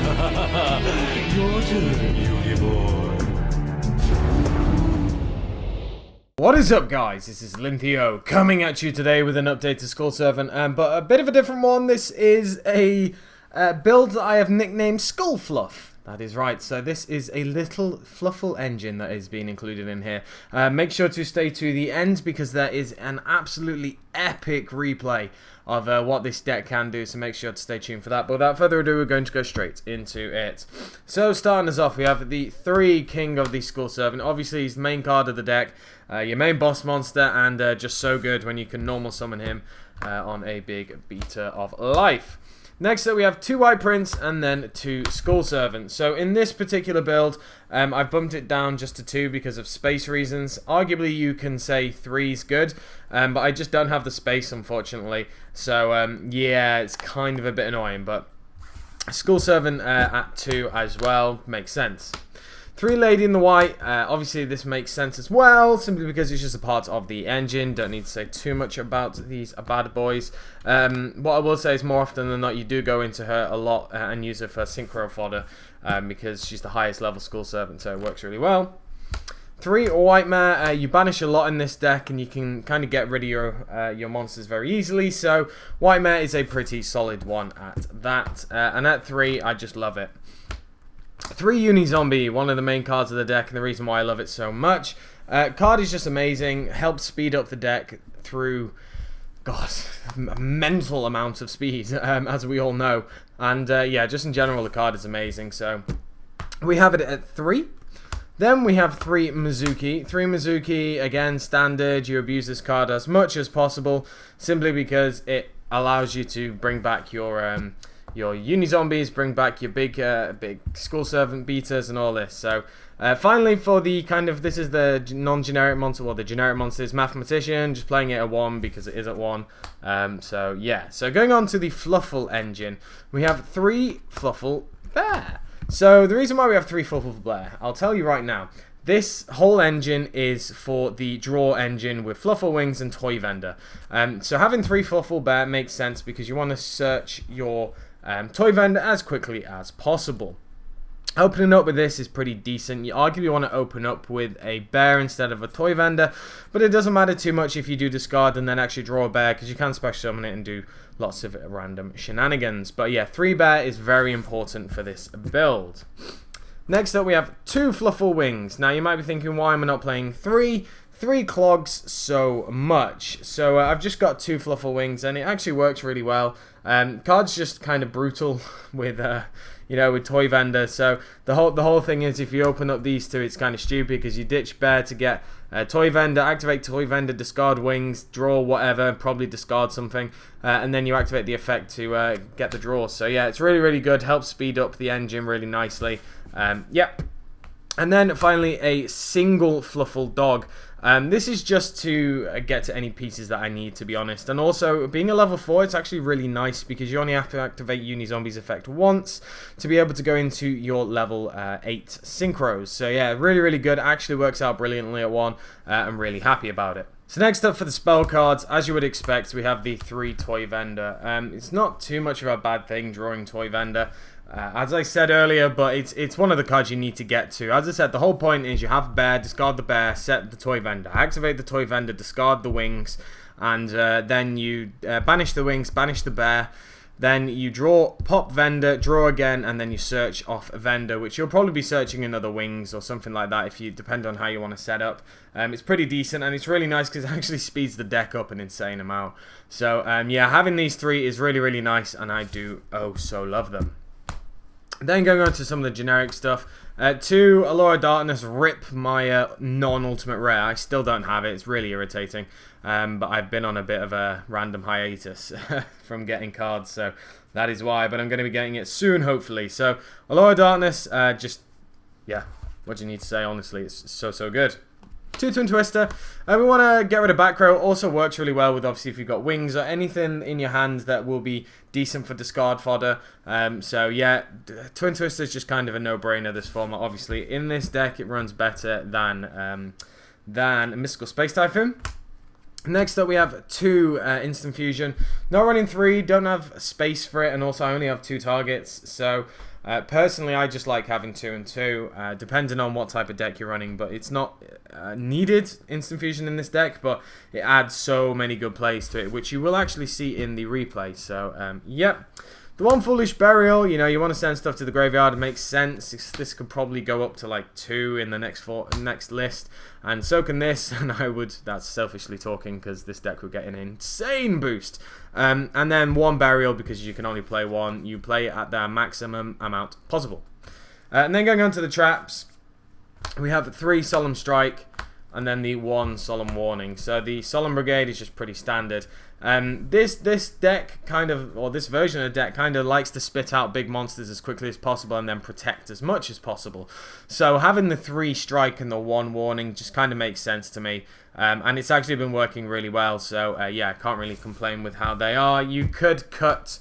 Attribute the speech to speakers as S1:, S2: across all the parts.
S1: Your turn, Yugi boy.
S2: What is up, guys? This is Alintheayoh coming at you today with an update to Skull Servant, but a bit of a different one. This is a build that I have nicknamed Skull Fluff. That is right, so this is a little fluffle engine that is being included in here. Make sure to stay to the end because there is an absolutely epic replay of what this deck can do, so make sure to stay tuned for that. But without further ado, we're going to go straight into it. So starting us off, we have the 3 King of the Skull Servant. Obviously, he's the main card of the deck, your main boss monster, and just so good when you can normal summon him on a big beater of life. Next up, we have 2 White Prince and then 2 Skull Servants. So in this particular build, I've bumped it down just to 2 because of space reasons. Arguably, you can say 3 is good, but I just don't have the space, unfortunately. So yeah, it's kind of a bit annoying, but Skull Servant at 2 as well makes sense. 3 Lady in the White, obviously this makes sense as well, simply because it's just a part of the engine. Don't need to say too much about these bad boys. What I will say is more often than not, you do go into her a lot and use her for synchro fodder, because she's the highest level Skull Servant, so it works really well. 3 White Mare, you banish a lot in this deck and you can kind of get rid of your monsters very easily, so White Mare is a pretty solid one at that. And at 3, I just love it. 3 Uni Zombie, one of the main cards of the deck, and the reason why I love it so much. Card is just amazing, helps speed up the deck through, God, a mental amount of speed, as we all know. And yeah, just in general, the card is amazing. So we have it at 3. Then we have 3 Mizuki. 3 Mizuki, again, standard. You abuse this card as much as possible, simply because it allows you to bring back your Uni-Zombies, bring back your big Skull Servant beaters and all this. So, finally, for the kind of, this is the non-generic monster, well, the generic monster is Mathematician, just playing it at 1 because it is at 1. So, yeah. So, going on to the Fluffle engine, we have 3 Fluffle Bear. So, the reason why we have 3 Fluffle Bear, I'll tell you right now. This whole engine is for the draw engine with Fluffle Wings and Toy Vendor. So, having 3 Fluffle Bear makes sense because you want to search your Toy Vendor as quickly as possible. Opening up with this is pretty decent. You arguably want to open up with a bear instead of a Toy Vendor, but it doesn't matter too much if you do discard and then actually draw a bear, because you can special summon it and do lots of random shenanigans. But yeah, 3 bear is very important for this build. Next up, we have 2 Fluffle Wings. Now, you might be thinking, why am I not playing 3? 3 clogs so much. So I've just got 2 Fluffle Wings, and it actually works really well. Card's just kind of brutal with with Toy Vendor. So the whole thing is, if you open up these 2, it's kind of stupid because you ditch bear to get Toy Vendor, activate Toy Vendor, discard wings, draw whatever, probably discard something, and then you activate the effect to get the draw. So yeah, it's really, really good. Helps speed up the engine really nicely. Yep. And then finally, a single Fluffle Dog. This is just to get to any pieces that I need, to be honest. And also, being a level 4, it's actually really nice because you only have to activate Uni-Zombies effect once to be able to go into your level 8 synchros. So yeah, really, really good. Actually works out brilliantly at 1. I'm really happy about it. So next up for the spell cards, as you would expect, we have the 3 Toy Vendor. It's not too much of a bad thing drawing Toy Vendor. As I said earlier, but it's one of the cards you need to get to. As I said, the whole point is you have bear, discard the bear, set the Toy Vendor, activate the Toy Vendor, discard the wings, and then you banish the wings, banish the bear, then you draw, pop Vendor, draw again, and then you search off a Vendor, which you'll probably be searching another wings or something like that if you depend on how you want to set up. It's pretty decent, and it's really nice because it actually speeds the deck up an insane amount. So yeah, having these 3 is really, really nice, and I do so love them. Then going on to some of the generic stuff. 2, Allure of Darkness, rip my non-ultimate rare. I still don't have it. It's really irritating. But I've been on a bit of a random hiatus from getting cards, so that is why. But I'm going to be getting it soon, hopefully. So, Allure of Darkness, yeah, what do you need to say, honestly? It's so good. 2 Twin Twister. We want to get rid of back row. Also works really well with, obviously, if you've got wings or anything in your hand that will be decent for discard fodder. So yeah, Twin Twister is just kind of a no-brainer, this format. Obviously, in this deck, it runs better than Mystical Space Typhoon. Next up, we have 2 Instant Fusion. Not running 3, don't have space for it, and also I only have 2 targets. So Personally, I just like having 2 and 2, depending on what type of deck you're running, but it's not needed instant fusion in this deck, but it adds so many good plays to it, which you will actually see in the replay. So, yep. The one foolish burial, you know, you want to send stuff to the graveyard. It makes sense. This could probably go up to like 2 in the next list, and so can this. And I would, that's selfishly talking, because this deck would get an insane boost. And then one burial, because you can only play one. You play it at their maximum amount possible. And then going on to the traps, we have 3 solemn strike, and then the 1 solemn warning. So the solemn brigade is just pretty standard. This deck kind of, or this version of the deck kind of likes to spit out big monsters as quickly as possible and then protect as much as possible. So having the 3 strike and the 1 warning just kind of makes sense to me. And it's actually been working really well. So yeah, I can't really complain with how they are. You could cut,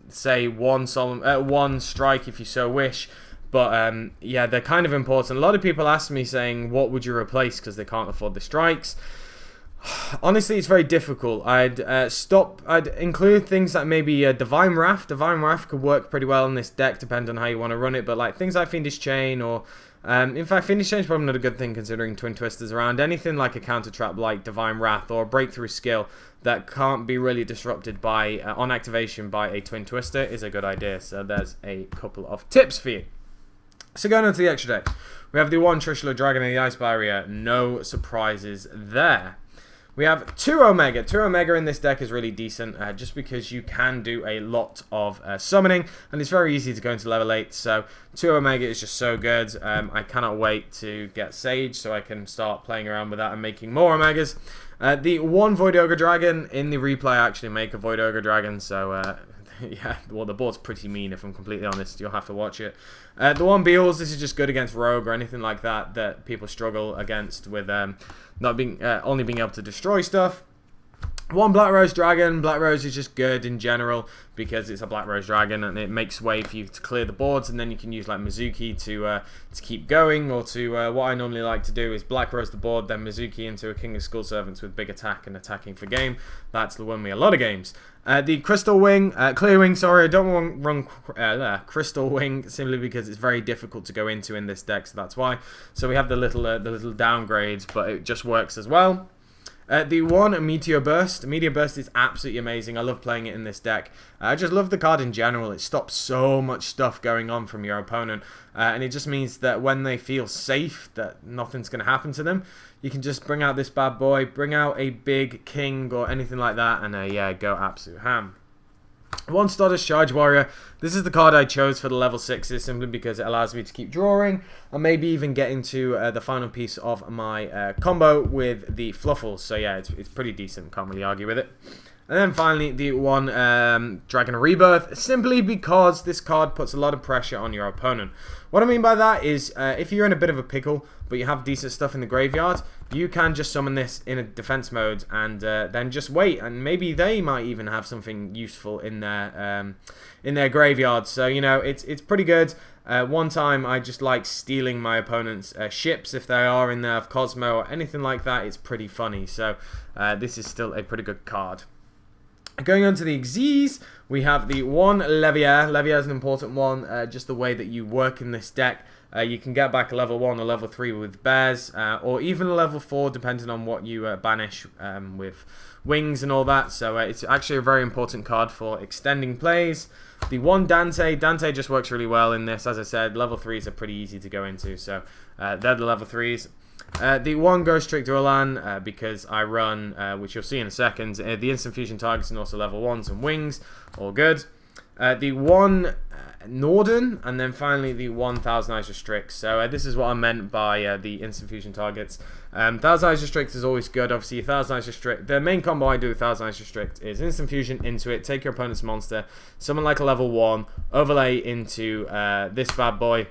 S2: say, 1 strike if you so wish. But yeah, they're kind of important. A lot of people ask me saying, what would you replace, because they can't afford the strikes. Honestly, it's very difficult. I'd include things like maybe Divine Wrath. Divine Wrath could work pretty well in this deck, depending on how you want to run it. But like things like Fiendish Chain, or in fact, Fiendish Chain is probably not a good thing considering Twin Twisters around. Anything like a counter trap like Divine Wrath or a breakthrough skill that can't be really disrupted by on activation by a Twin Twister is a good idea. So there's a couple of tips for you. So going on to the extra deck, we have the 1 Trishula Dragon and the Ice Barrier. No surprises there. We have 2 Omega. 2 Omega in this deck is really decent, just because you can do a lot of summoning, and it's very easy to go into level 8. So 2 Omega is just so good. I cannot wait to get Sage so I can start playing around with that and making more Omegas. The 1 Void Ogre Dragon, in the replay I actually make a Void Ogre Dragon, so yeah, well, the board's pretty mean, if I'm completely honest. You'll have to watch it. The 1 Beals, this is just good against Rogue or anything like that that people struggle against with not being only being able to destroy stuff. 1 Black Rose Dragon. Black Rose is just good in general because it's a Black Rose Dragon and it makes way for you to clear the boards, and then you can use like Mizuki to keep going, or to what I normally like to do is Black Rose the board, then Mizuki into a King of Skull Servants with big attack and attacking for game. That's won me a lot of games. The Crystal Wing, Clear Wing, sorry, I don't want to run Crystal Wing simply because it's very difficult to go into in this deck, so that's why. So we have the little downgrades, but it just works as well. The 1 Meteor Burst. Meteor Burst is absolutely amazing. I love playing it in this deck. I just love the card in general. It stops so much stuff going on from your opponent. And it just means that when they feel safe, that nothing's going to happen to them, you can just bring out this bad boy, bring out a big king or anything like that, and yeah, go absolute ham. 1 Stardust Charge Warrior. This is the card I chose for the level 6s simply because it allows me to keep drawing and maybe even get into the final piece of my combo with the Fluffles. So yeah, it's pretty decent. Can't really argue with it. And then finally, the 1 Dragon Rebirth, simply because this card puts a lot of pressure on your opponent. What I mean by that is, if you're in a bit of a pickle, but you have decent stuff in the graveyard, you can just summon this in a defense mode and then just wait, and maybe they might even have something useful in their graveyard. So, you know, it's pretty good. One time, I just like stealing my opponent's ships if they are in there of Cosmo or anything like that. It's pretty funny. So, this is still a pretty good card. Going on to the Xyz, we have the 1 Leviair. Leviair is an important one, just the way that you work in this deck. You can get back a level 1 or level 3 with bears, or even a level 4 depending on what you banish with wings and all that. So it's actually a very important card for extending plays. The 1 Dante. Dante just works really well in this. As I said, level 3s are pretty easy to go into, so they're the level 3s. The 1 Ghost Trick Duelan, because I run, which you'll see in a second, the Instant Fusion targets and also level 1s and wings, all good. The 1 Norden, and then finally the 1 Thousand Eyes Restrict. So this is what I meant by the Instant Fusion targets. Thousand Eyes Restrict is always good. Obviously, Thousand Eyes Restrict, the main combo I do with Thousand Eyes Restrict is Instant Fusion into it, take your opponent's monster, summon like a level 1, overlay into this bad boy.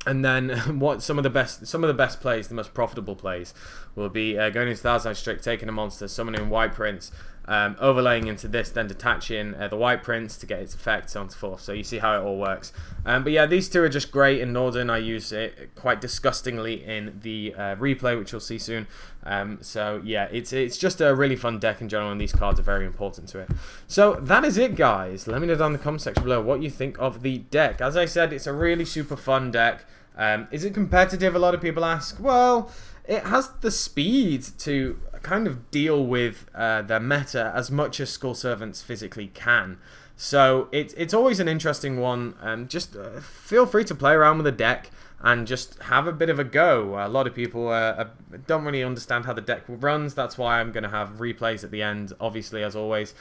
S2: And then what some of the best plays, the most profitable plays, will be going into Thousand Eyes Restrict, taking a monster, summoning White Prince, overlaying into this, then detaching the white prints to get its effects, so on and so forth. So you see how it all works. But yeah, these two are just great in Northern. I use it quite disgustingly in the replay, which you'll see soon. So yeah, it's just a really fun deck in general, and these cards are very important to it. So that is it, guys. Let me know down in the comment section below what you think of the deck. As I said, it's a really super fun deck. Is it competitive? A lot of people ask. Well, it has the speed to kind of deal with the meta as much as Skull Servants physically can. So it's always an interesting one. Just feel free to play around with the deck and just have a bit of a go. A lot of people don't really understand how the deck runs. That's why I'm going to have replays at the end, obviously, as always.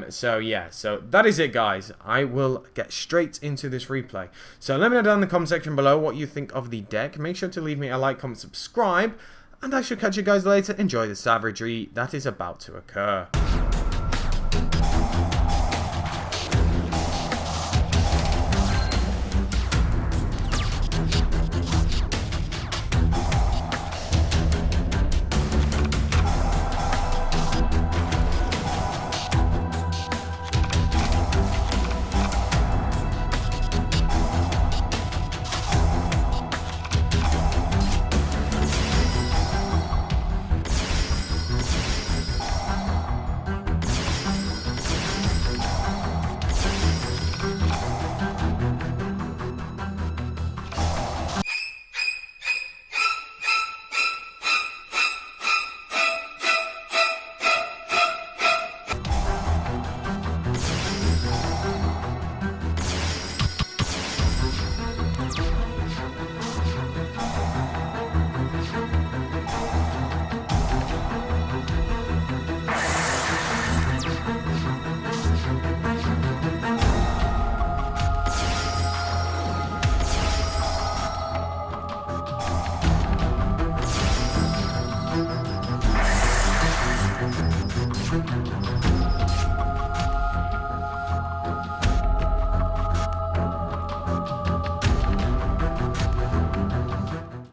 S2: So yeah, so that is it, guys. I will get straight into this replay. So let me know down in the comment section below what you think of the deck. Make sure to leave me a like, comment, subscribe, and I shall catch you guys later. Enjoy the savagery that is about to occur.